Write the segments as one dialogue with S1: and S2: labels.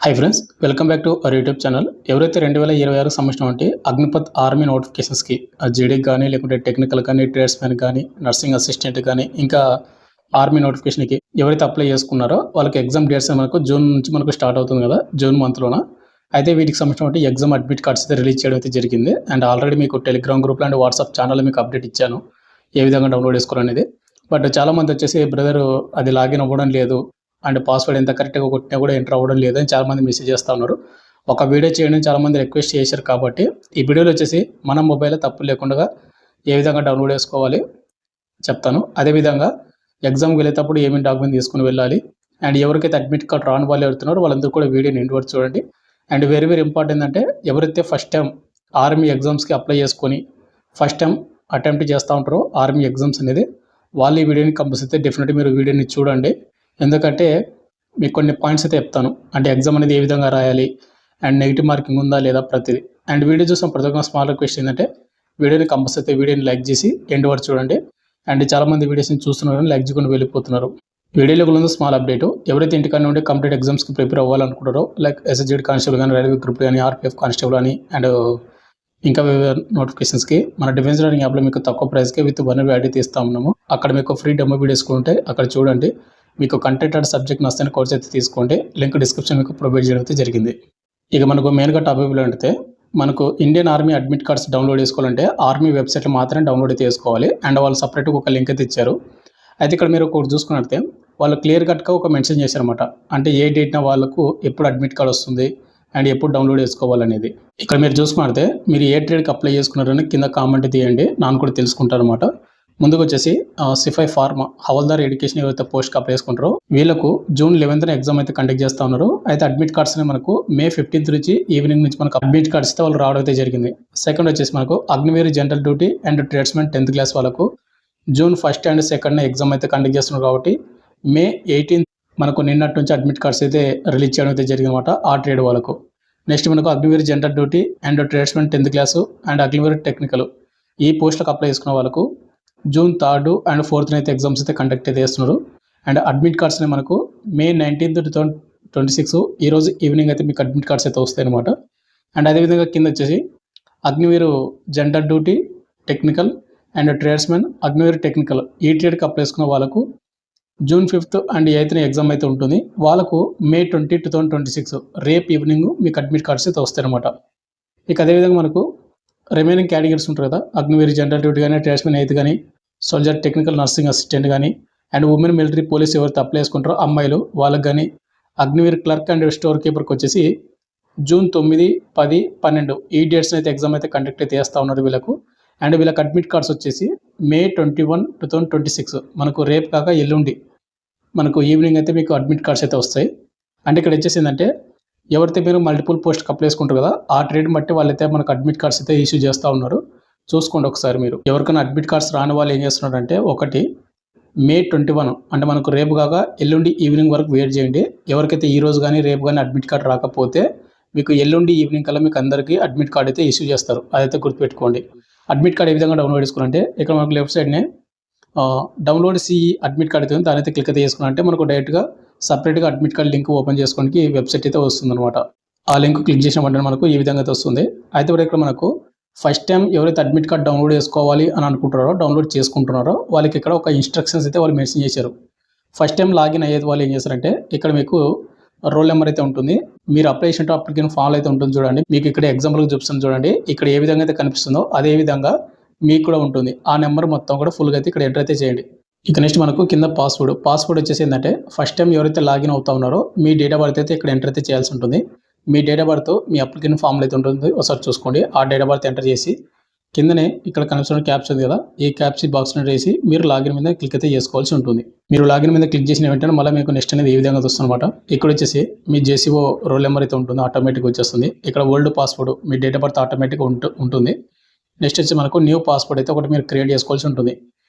S1: Hi friends, welcome back to our YouTube channel. ఎవరైతే 2026 సంవత్సరం అంటే అగ్నిపత్ ఆర్మీ నోటిఫికేషన్స్కి జీడీకి కానీ లేకుంటే టెక్నికల్ కానీ ట్రేడ్స్మెన్ కానీ నర్సింగ్ అసిస్టెంట్ కానీ ఇంకా ఆర్మీ నోటిఫికేషన్కి ఎవరైతే అప్లై చేసుకున్నారో వాళ్ళకి ఎగ్జామ్ డేట్స్ మనకు జూన్ నుంచి మనకు స్టార్ట్ అవుతుంది కదా, జూన్ మంత్లోన. అయితే వీటికి సంబంధించిన అంటే ఎగ్జామ్ అడ్మిట్ కార్డ్స్ అయితే రిలీజ్ చేయడం అయితే జరిగింది. అండ్ ఆల్రెడీ మీకు టెలిగ్రామ్ గ్రూప్లో అండ్ వాట్సాప్ ఛానల్లో మీకు అప్డేట్ ఇచ్చాను ఏ విధంగా డౌన్లోడ్ చేసుకోవాలనేది. బట్ చాలామంది వచ్చేసి బ్రదర్ అది లాగిన్ అవ్వడం లేదు అండ్ పాస్వర్డ్ ఎంత కరెక్ట్గా కొట్టినా కూడా ఎంటర్ అవ్వడం లేదని చాలామంది మెసేజ్ చేస్తూ ఉన్నారు. ఒక వీడియో చేయడం చాలామంది రిక్వెస్ట్ చేశారు కాబట్టి ఈ వీడియోలో వచ్చేసి మన మొబైల్లో తప్పు లేకుండా ఏ విధంగా డౌన్లోడ్ చేసుకోవాలి చెప్తాను. అదేవిధంగా ఎగ్జామ్కి వెళ్ళేటప్పుడు ఏమేమి డాక్యుమెంట్ తీసుకుని వెళ్ళాలి అండ్ ఎవరికైతే అడ్మిట్ కార్డ్ రాని వాళ్ళు ఎవరుతున్నారో వాళ్ళందరూ కూడా వీడియోని ఎండ్ వరకు చూడండి. అండ్ వెరీ వెరీ ఇంపార్టెంట్ అంటే ఎవరైతే ఫస్ట్ టైం ఆర్మీ ఎగ్జామ్స్కి అప్లై చేసుకొని ఫస్ట్ టైం అటెంప్ట్ చేస్తూ ఉంటారో ఆర్మీ ఎగ్జామ్స్ అనేది వాళ్ళు ఈ వీడియోని కంపల్సరీ డెఫినెట్గా మీరు వీడియోని చూడండి. ఎందుకంటే మీకు కొన్ని పాయింట్స్ అయితే చెప్తాను. అంటే ఎగ్జామ్ అనేది ఏ విధంగా రాయాలి అండ్ నెగిటివ్ మార్కింగ్ ఉందా లేదా ప్రతిదీ. అండ్ వీడియో చూసిన ప్రతి ఒక్క స్మాల్ రిక్వెస్ట్ ఏంటంటే వీడియోని కంపల్సరీ వీడియోని లైక్ చేసి ఎండ్ వరకు చూడండి. అండ్ చాలామంది వీడియోస్ని చూస్తున్నారు లైక్ చేయకుండా వెళ్ళిపోతున్నారు. వీడియోలో ఉంది స్మాల్ అప్డేట్. ఎవరైతే ఇంటికన్నా ఉండి కంప్లీట్ ఎగ్జామ్స్కి ప్రిపేర్ అవ్వాలనుకుంటారో లైక్ ఎస్ఎస్జీ కానిస్టేబుల్ కానీ రైల్వే గ్రూప్ కానీ ఆర్పీఎఫ్ కానిస్టేబుల్ అని అండ్ ఇంకా నోటిఫికేషన్స్కి మన డిఫెన్స్ లెర్నింగ్ యాప్లో మీకు తక్కువ ప్రైస్కి విత్ 1 వ్యాలిడిటీ ఇస్తా ఉన్నాము. అక్కడ మీకు ఫ్రీ డెమో వీడియోస్ కూడా ఉంటాయి, అక్కడ చూడండి. మీకు కంటెంట్ అండ్ సబ్జెక్ట్ నచ్చని కోర్స్ అయితే తీసుకోండి. లింక్ డిస్క్రిప్షన్ మీకు ప్రొవైడ్ చేయడం అయితే జరిగింది. ఇక మనకు మెయిన్గా టాపిక్లో అంటే మనకు Indian army admit cards download చేసుకోవాలంటే ఆర్మీ వెబ్సైట్లో మాత్రమే డౌన్లోడ్ అయితే చేసుకోవాలి. అండ్ వాళ్ళు సపరేట్గా ఒక లింక్ అయితే ఇచ్చారు. అయితే ఇక్కడ మీరు ఒకటి చూసుకున్నట్టే వాళ్ళు క్లియర్ కట్గా ఒక మెన్షన్ చేశారన్నమాట. అంటే ఏ డేట్న వాళ్ళకు ఎప్పుడు అడ్మిట్ కార్డ్ వస్తుంది అండ్ ఎప్పుడు డౌన్లోడ్ చేసుకోవాలనేది. ఇక్కడ మీరు చూసుకున్నట్టే మీరు ఏ ట్రేడ్కి అప్లై చేసుకున్నారని కింద కామెంట్ తీయండి, నాకు కూడా తెలుసుకుంటారు అనమాట. ముందుకు వచ్చేసి సిఫై ఫార్మా హవల్దార్ ఎడ్యుకేషన్ ఎవరైతే పోస్ట్కి అప్లై చేసుకుంటారో వీళ్ళకు జూన్ 11న ఎగ్జామ్ అయితే కండక్ట్ చేస్తూ ఉన్నారు. అయితే అడ్మిట్ కార్డ్స్ మనకు మే 15th నుంచి ఈవినింగ్ నుంచి మనకు అడ్మిట్ కార్డ్స్ అయితే వాళ్ళు రావడం అయితే జరిగింది. సెకండ్ వచ్చేసి మనకు Agniveer general duty and tradesmen 10th class వాళ్ళకు June 1st and 2nd exam అయితే కండక్ట్ చేస్తున్నారు కాబట్టి మే 18th మనకు నిన్నటి నుంచి అడ్మిట్ కార్డ్స్ అయితే రిలీజ్ చేయడం అయితే జరిగిందన్నమాట ఆ ట్రేడ్ వాళ్ళకు. నెక్స్ట్ మనకు Agniveer general duty and tradesmen 10th class and Agniveer technical ఈ పోస్టులకు అప్లై చేసుకున్న వాళ్ళకు జూన్ 3rd and 4th అయితే ఎగ్జామ్స్ అయితే కండక్ట్ అయితే చేస్తున్నారు. అండ్ అడ్మిట్ కార్డ్స్ని మనకు మే 19th 2026 ఈరోజు ఈవినింగ్ అయితే మీకు అడ్మిట్ కార్డ్స్ అయితే వస్తాయి అనమాట. అండ్ అదేవిధంగా కింద వచ్చేసి Agniveer general duty technical and tradesmen Agniveer technical ఈ ట్రేడ్కి అప్లై చేసుకున్న వాళ్ళకు June 5th and 8th exam అయితే ఉంటుంది. వాళ్ళకు మే 20, 2026 రేపు ఈవినింగ్ మీకు అడ్మిట్ కార్డ్స్ అయితే వస్తాయి అనమాట. ఇక అదేవిధంగా మనకు రిమైనింగ్ కేటగిరీస్ ఉంటారు కదా, అగ్నివీర్ జనరల్ డ్యూటీ కానీ ట్రేడ్స్మెన్ 8th కానీ సోల్జర్ టెక్నికల్ నర్సింగ్ అసిస్టెంట్ కానీ అండ్ ఉమెన్ మిలిటరీ పోలీస్ ఎవరైతే అప్లై చేసుకుంటారో అమ్మాయిలు వాళ్ళకి కానీ అగ్నివీర్ క్లర్క్ అండ్ స్టోర్ కీపర్కి వచ్చేసి జూన్ 9, 10, 12 ఈ డేట్స్ అయితే ఎగ్జామ్ అయితే కండక్ట్ అయితే చేస్తూ ఉన్నారు వీళ్ళకు. అండ్ వీళ్ళకి అడ్మిట్ కార్డ్స్ వచ్చేసి మే 21, 2026 మనకు రేపు కాక ఎల్లుండి మనకు ఈవినింగ్ అయితే మీకు అడ్మిట్ కార్డ్స్ అయితే వస్తాయి. అంటే ఇక్కడ వచ్చేసి ఏంటంటే ఎవరైతే మీరు మల్టిపుల్ పోస్ట్కి అప్లై చేసుకుంటారు కదా ఆ ట్రేడ్ బట్టి వాళ్ళైతే మనకు అడ్మిట్ కార్డ్స్ అయితే ఇష్యూ చేస్తూ ఉన్నారు. చూసుకోండి ఒకసారి మీరు. ఎవరికైనా అడ్మిట్ కార్డ్స్ రాని వాళ్ళు ఏం చేస్తున్నారంటే ఒకటి మే 21 అంటే మనకు రేపు కాక ఎల్లుండి ఈవినింగ్ వరకు వెయిట్ చేయండి. ఎవరికైతే ఈ రోజు కానీ రేపు కానీ అడ్మిట్ కార్డ్ రాకపోతే మీకు ఎల్లుండి ఈవినింగ్ కల్లా మీకు అందరికీ అడ్మిట్ కార్డ్ అయితే ఇష్యూ చేస్తారు. అదైతే గుర్తుపెట్టుకోండి. అడ్మిట్ కార్డ్ ఏ విధంగా డౌన్లోడ్ చేసుకోవాలంటే ఇక్కడ మనకు లెఫ్ట్ సైడ్నే డౌన్లోడ్ సిఈ అడ్మిట్ కార్డ్ అయితే దాని అయితే క్లిక్ అయితే చేసుకున్నారంటే మనకు డైరెక్ట్గా సపరేట్గా అడ్మిట్ కార్డ్ లింక్ ఓపెన్ చేసుకోవడానికి వెబ్సైట్ అయితే వస్తుందన్నమాట. ఆ లింక్ క్లిక్ చేసిన వెంటనే మనకు ఈ విధంగా అయితే వస్తుంది. అయితే ఇక్కడ మనకు ఫస్ట్ టైం ఎవరైతే అడ్మిట్ కార్డ్ డౌన్లోడ్ చేసుకోవాలి అని అనుకుంటున్నారో డౌన్లోడ్ చేసుకుంటున్నారో వాళ్ళకి ఇక్కడ ఒక ఇన్స్ట్రక్షన్స్ అయితే వాళ్ళు మెన్షన్ చేశారు. ఫస్ట్ టైం లాగిన్ అయ్యేది వాళ్ళు ఏం చేస్తారంటే ఇక్కడ మీకు రోల్ నెంబర్ అయితే ఉంటుంది. మీరు అప్లై చేసిన అప్లికేషన్ ఫామ్ అయితే ఉంటుంది చూడండి. మీకు ఇక్కడ ఎగ్జాంపుల్కి చూపిస్తుంది చూడండి. ఇక్కడ ఏ విధంగా అయితే కనిపిస్తుందో అదే విధంగా మీకు కూడా ఉంటుంది. ఆ నెంబర్ మొత్తం కూడా ఫుల్గా అయితే ఇక్కడ ఎంటర్ అయితే చేయండి. ఇక నెక్స్ట్ మనకు కింద పాస్వర్డ్ వచ్చేసి ఏంటంటే ఫస్ట్ టైం ఎవరైతే లాగిన్ అవుతా ఉన్నారో మీ డేట్ ఆఫ్ బర్త్ అయితే ఇక్కడ ఎంటర్ అయితే చేయాల్సి ఉంటుంది. మీ డేట్ ఆఫ్ బర్త్ మీ అప్లికేషన్ ఫామ్లో అయితే ఉంటుంది, ఒకసారి చూసుకోండి. ఆ డేట్ ఆఫ్ బర్త్ ఎంటర్ చేసి కిందనే ఇక్కడ కనిపిస్తున్న క్యాప్స్ ఉంది కదా, ఈ క్యాప్స్ బాక్స్ని వేసి మీరు లాగిన్ మీద క్లిక్ అయితే చేసుకోవాల్సి ఉంటుంది. మీరు లాగిన్ మీద క్లిక్ చేసిన వెంటనే మళ్ళీ మీకు నెక్స్ట్ అనేది ఈ విధంగా వస్తుందన్నమాట. ఇక్కడ వచ్చేసి మీ జేసీఓ రోల్ నెంబర్ అయితే ఉంటుంది, ఆటోమేటిక్గా వచ్చేస్తుంది. ఇక్కడ old password me date of birth ఆటోమేటిక్గా ఉంటుంది. నెక్స్ట్ వచ్చి మనకు న్యూ పాస్వర్డ్ అయితే ఒకటి మీరు క్రియేట్ చేసుకోవాల్సి ఉంటుంది.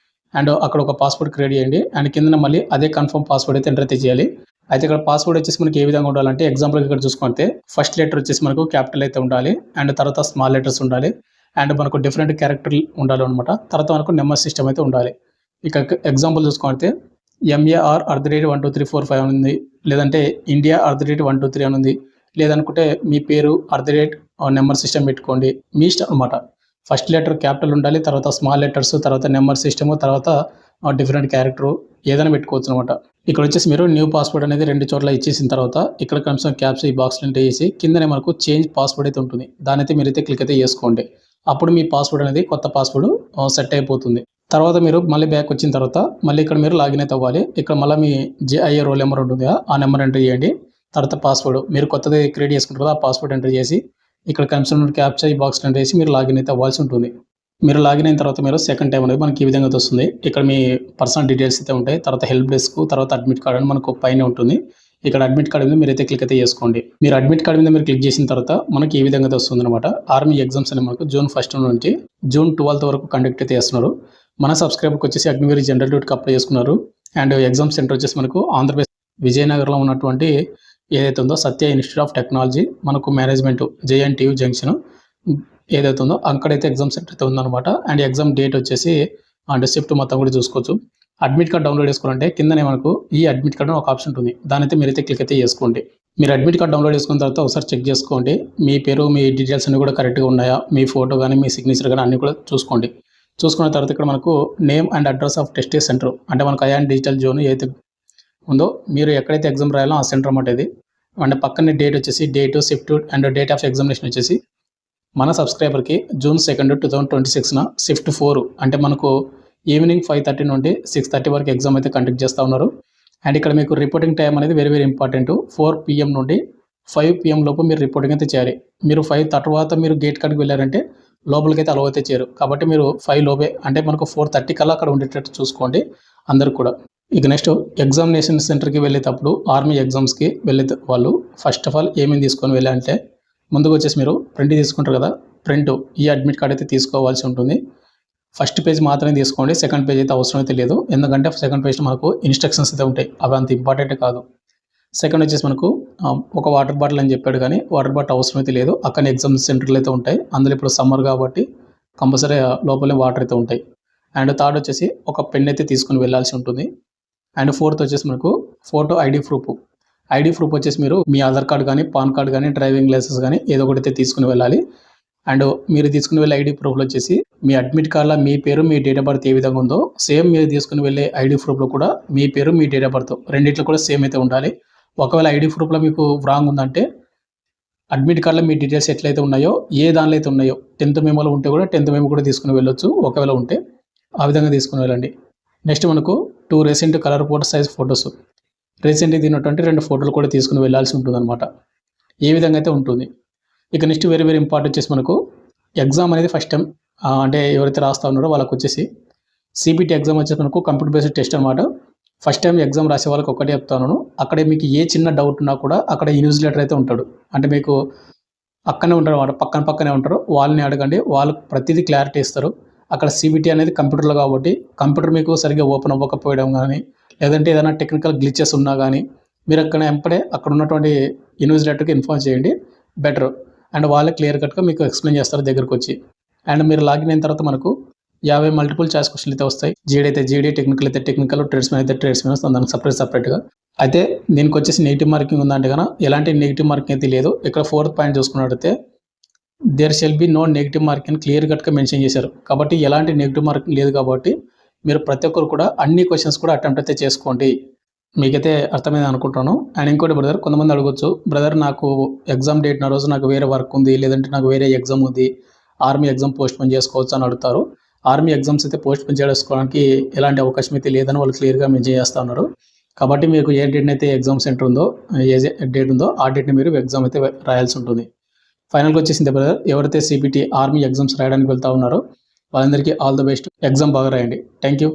S1: అండ్ అక్కడ ఒక పాస్వర్డ్ క్రియేట్ చేయండి. అండ్ కింద మళ్ళీ అదే కన్ఫర్మ్ పాస్వర్డ్ అయితే ఎంటర్ అయితే చేయాలి. అయితే ఇక్కడ పాస్వర్డ్ వచ్చేసి మనకి ఏ విధంగా ఉండాలంటే ఎగ్జాంపుల్ ఇక్కడ చూసుకుంటే ఫస్ట్ లెటర్ వచ్చేసి మనకు క్యాపిటల్ అయితే ఉండాలి అండ్ తర్వాత స్మాల్ లెటర్స్ ఉండాలి అండ్ మనకు డిఫరెంట్ క్యారెక్టర్ ఉండాలి అనమాట. తర్వాత మనకు నెంబర్ సిస్టమ్ అయితే ఉండాలి. ఇక ఎగ్జాంపుల్ చూసుకుంటే MAR @12345 అని ఉంది, లేదంటే ఇండియా @123 అని ఉంది, లేదనుకుంటే మీ పేరు నెంబర్ సిస్టమ్ పెట్టుకోండి. మీ ఇష్టం అనమాట. ఫస్ట్ లెటర్ క్యాపిటల్ ఉండాలి, తర్వాత స్మాల్ లెటర్స్, తర్వాత నెంబర్ సిస్టము, తర్వాత డిఫరెంట్ క్యారెక్టరు ఏదైనా పెట్టుకోవచ్చు అనమాట. ఇక్కడ వచ్చేసి మీరు న్యూ పాస్వర్డ్ అనేది 2 చోట్ల ఇచ్చేసిన తర్వాత ఇక్కడ కనీసం క్యాప్స్ ఈ బాక్స్లో ఎంటర్ చేసి కిందనే మనకు చేంజ్ పాస్వర్డ్ అయితే ఉంటుంది. దానైతే మీరైతే క్లిక్ అయితే చేసుకోండి. అప్పుడు మీ పాస్వర్డ్ అనేది కొత్త పాస్వర్డ్ సెట్ అయిపోతుంది. తర్వాత మీరు మళ్ళీ బ్యాక్ వచ్చిన తర్వాత మళ్ళీ ఇక్కడ మీరు లాగిన్ అయితే అవ్వాలి. ఇక్కడ మళ్ళీ మీ జిఐఏ రోల్ నెంబర్ ఉంటుంది కదా, ఆ నెంబర్ ఎంటర్ చేయండి. తర్వాత పాస్వర్డ్ మీరు కొత్తది క్రియేట్ చేసుకుంటారు కదా, ఆ పాస్వర్డ్ ఎంటర్ చేసి ఇక్కడ కన్సర్న్ క్యాప్చా ఈ బాక్స్ ఎంటర్ చేసి మీరు లాగిన్ అయితే అవ్వాల్సి ఉంటుంది. మీరు లాగిన్ అయిన తర్వాత మీరు సెకండ్ టైం అనేది మనకి ఈ విధంగా వస్తుంది. ఇక్కడ మీ పర్సనల్ డీటెయిల్స్ అయితే ఉంటాయి. తర్వాత హెల్ప్ డెస్క్, తర్వాత అడ్మిట్ కార్డ్ అని మనకు పైన ఉంటుంది. ఇక్కడ అడ్మిట్ కార్డ్ మీద మీరైతే క్లిక్ అయితే చేసుకోండి. మీరు అడ్మిట్ కార్డ్ మీద మీరు క్లిక్ చేసిన తర్వాత మనకి ఈ విధంగా వస్తుంది అనమాట. ఆర్మీ ఎగ్జామ్స్ అని మనకు జూన్ 1 నుంచి జూన్ 12 వరకు కండక్ట్ అయితే చేస్తున్నారు. మన సబ్స్క్రైబర్కి వచ్చేసి అగ్నివీర్ జనరల్ డ్యూటీకి అప్లై చేసుకున్నారు. అండ్ ఎగ్జామ్ సెంటర్ వచ్చేసి మనకు ఆంధ్రప్రదేశ్ విజయనగరంలో ఉన్నటువంటి ఏదైతే ఉందో సత్య ఇన్స్టిట్యూట్ ఆఫ్ టెక్నాలజీ మనకు మేనేజ్మెంట్ JNTU జంక్షన్ ఏదైతే ఉందో అక్కడైతే ఎగ్జామ్ సెంటర్ అయితే ఉందన్నమాట. అండ్ ఎగ్జామ్ డేట్ వచ్చేసి అండ్ షిఫ్ట్ మొత్తం కూడా చూసుకోవచ్చు. అడ్మిట్ కార్డ్ డౌన్లోడ్ చేసుకోవాలంటే కిందనే మనకు ఈ అడ్మిట్ కార్డ్ ఒక ఆప్షన్ ఉంటుంది. దానైతే మీరైతే క్లిక్ అయితే చేసుకోండి. మీరు అడ్మిట్ కార్డ్ డౌన్లోడ్ చేసుకున్న తర్వాత ఒకసారి చెక్ చేసుకోండి. మీ పేరు, మీ డీటెయిల్స్ అన్ని కూడా కరెక్ట్గా ఉన్నాయా, మీ ఫోటో కానీ మీ సిగ్నేచర్ కానీ అన్ని కూడా చూసుకోండి. చూసుకున్న తర్వాత ఇక్కడ మనకు name and address of test centre అంటే మనకు అయాన్ డిజిటల్ జోన్ ఏదైతే ఉందో మీరు ఎక్కడైతే ఎగ్జామ్ రాయాలో ఆ సెంటర్ అన్నమాట ఇది. అండ్ పక్కనే డేట్ వచ్చేసి date, shift and date of examination వచ్చేసి మన సబ్స్క్రైబర్కి జూన్ 2, 2026 షిఫ్ట్ 4 అంటే మనకు ఈవినింగ్ 5:30 నుండి 6:30 వరకు ఎగ్జామ్ అయితే కండక్ట్ చేస్తూ ఉన్నారు. అండ్ ఇక్కడ మీకు రిపోర్టింగ్ టైం అనేది వెరీ ఇంపార్టెంట్. 4 PM నుండి 5 PM లోపు మీరు రిపోర్టింగ్ అయితే చేయాలి. మీరు 5 తర్వాత మీరు గేట్ కాడికి వెళ్ళారంటే లోపలికి అయితే అలవ్ అయితే చేయరు. కాబట్టి మీరు 5 లోపే అంటే మనకు 4:30 కల్లా అక్కడ ఉండేటట్టు చూసుకోండి అందరు కూడా. ఇక నెక్స్ట్ ఎగ్జామినేషన్ సెంటర్కి వెళ్ళేటప్పుడు ఆర్మీ ఎగ్జామ్స్కి వెళ్ళే వాళ్ళు ఫస్ట్ ఆఫ్ ఆల్ ఏమేమి తీసుకొని వెళ్ళాలంటే ముందుకు వచ్చేసి మీరు ప్రింట్ తీసుకుంటారు కదా, ప్రింట్ ఈ అడ్మిట్ కార్డ్ అయితే తీసుకోవాల్సి ఉంటుంది. ఫస్ట్ పేజ్ మాత్రమే తీసుకోండి, సెకండ్ పేజ్ అయితే అవసరం అయితే లేదు. ఎందుకంటే సెకండ్ పేజ్లో మనకు ఇన్స్ట్రక్షన్స్ అయితే ఉంటాయి, అవి అంత ఇంపార్టెంట్ కాదు. సెకండ్ వచ్చేసి మనకు ఒక వాటర్ బాటిల్ అని చెప్పాడు కానీ వాటర్ బాటిల్ అవసరం అయితే లేదు. అక్కడ ఎగ్జామ్ సెంటర్లు అయితే ఉంటాయి. అందులో ఇప్పుడు సమ్మర్ కాబట్టి కంపల్సరీ లోపలే వాటర్ అయితే ఉంటాయి. అండ్ థర్డ్ వచ్చేసి ఒక పెన్ అయితే తీసుకుని వెళ్ళాల్సి ఉంటుంది. అండ్ ఫోర్త్ వచ్చేసి మనకు ఫోటో ఐడి ప్రూఫ్ వచ్చేసి మీరు మీ ఆధార్ కార్డ్ కానీ, పాన్ కార్డ్ కానీ, డ్రైవింగ్ లైసెన్స్ కానీ ఏదో ఒకటి అయితే తీసుకుని వెళ్ళాలి. అండ్ మీరు తీసుకుని వెళ్ళే ఐడి ప్రూఫ్లో వచ్చేసి మీ అడ్మిట్ కార్డ్లో మీ పేరు, మీ డేట్ ఆఫ్ బర్త్ ఏ విధంగా ఉందో సేమ్ మీరు తీసుకుని వెళ్ళే ఐడి ప్రూఫ్లో కూడా మీ పేరు, మీ డేట్ ఆఫ్ బర్త్ రెండిట్లో కూడా సేమ్ అయితే ఉండాలి. ఒకవేళ ఐడి ప్రూఫ్లో మీకు రాంగ్ ఉందంటే అడ్మిట్ కార్డ్లో మీ డీటెయిల్స్ ఎట్లయితే ఉన్నాయో ఏ దానిలో అయితే ఉన్నాయో 10th మెమోలో ఉంటే కూడా 10th మెమో కూడా తీసుకుని వెళ్ళొచ్చు. ఒకవేళ ఉంటే ఆ విధంగా తీసుకుని వెళ్ళండి. నెక్స్ట్ మనకు 2 recent colour photo size photos రీసెంట్గా తిన్నటువంటి 2 ఫోటోలు కూడా తీసుకుని వెళ్ళాల్సి ఉంటుంది అనమాట. ఏ విధంగా అయితే ఉంటుంది. ఇక నెక్స్ట్ వెరీ ఇంపార్టెంట్ వచ్చేసి మనకు ఎగ్జామ్ అనేది ఫస్ట్ టైం అంటే ఎవరైతే రాస్తా ఉన్నారో వాళ్ళకి వచ్చేసి CPT ఎగ్జామ్ వచ్చేసి మనకు కంప్యూటర్ బేస్డ్ టెస్ట్ అనమాట. ఫస్ట్ టైం ఎగ్జామ్ రాసే వాళ్ళకి ఒకటే చెప్తాను, అక్కడే మీకు ఏ చిన్న డౌట్ ఉన్నా కూడా అక్కడ ఇన్విజిలేటర్ అయితే ఉంటాడు. అంటే మీకు అక్కనే ఉంటారు అన్నమాట, పక్కనే ఉంటారు. వాళ్ళని అడగండి, వాళ్ళు ప్రతిదీ క్లారిటీ ఇస్తారు. అక్కడ CBT అనేది కంప్యూటర్లో కాబట్టి కంప్యూటర్ మీకు సరిగ్గా ఓపెన్ అవ్వకపోవడం కానీ లేదంటే ఏదైనా టెక్నికల్ గ్లిచెస్ ఉన్నా కానీ మీరు అక్కడ ఉన్నటువంటి ఇన్విజిలేటర్కి ఇన్ఫార్మ్ చేయండి బెటర్. అండ్ వాళ్ళే క్లియర్ కట్గా మీకు ఎక్స్ప్లెయిన్ చేస్తారు దగ్గరకు వచ్చి. అండ్ మీరు లాగిన్ అయిన తర్వాత మనకు 50 మల్టిపుల్ చాయిస్ క్వశ్చన్లు అయితే వస్తాయి. జీడీ అయితే జీడీ, టెక్నికల్ అయితే టెక్నికల్, ట్రేడ్స్మెన్ అయితే ట్రేడ్స్మెన్ వస్తుంది దానికి సపరేట్గా. అయితే దీనికి వచ్చేసి నెగిటివ్ మార్కింగ్ ఉందంటే కన్నా ఎలాంటి నెగిటివ్ మార్కింగ్ అయితే లేదు. ఇక్కడ 4th పాయింట్ చూసుకున్నట్టయితే there shall be no negative marking clear కట్గా మెన్షన్ చేశారు. కాబట్టి ఎలాంటి నెగిటివ్ మార్కింగ్ లేదు కాబట్టి మీరు ప్రతి ఒక్కరు కూడా అన్ని క్వశ్చన్స్ కూడా అటెంప్ట్ అయితే చేసుకోండి. మీకైతే అర్థమైంది అనుకుంటాను. అండ్ ఇంకోటి బ్రదర్, కొంతమంది అడగొచ్చు, బ్రదర్ నాకు ఎగ్జామ్ డేట్ నా రోజు నాకు వేరే వర్క్ ఉంది, లేదంటే నాకు వేరే ఎగ్జామ్ ఉంది, ఆర్మీ ఎగ్జామ్ పోస్ట్పోన్ చేసుకోవచ్చు అని అడుగుతారు. ఆర్మీ ఎగ్జామ్స్ అయితే పోస్ట్పోన్ చేసుకోవడానికి ఎలాంటి అవకాశం అయితే లేదని వాళ్ళు క్లియర్గా మెన్షన్ చేస్తూ ఉన్నారు. కాబట్టి మీకు ఏ డేట్ అయితే ఎగ్జామ్ సెంటర్ ఉందో, ఏ డేట్ ఉందో ఆ డేట్ని మీరు ఎగ్జామ్ అయితే రాయాల్సి ఉంటుంది. ఫైనల్గా వచ్చేసింది బ్రదర్, ఎవరైతే CPT ఆర్మీ ఎగ్జామ్స్ రాయడానికి వెళ్తూ ఉన్నారో వాళ్ళందరికీ ఆల్ ద బెస్ట్. ఎగ్జామ్ బాగా రాయండి. Thank you.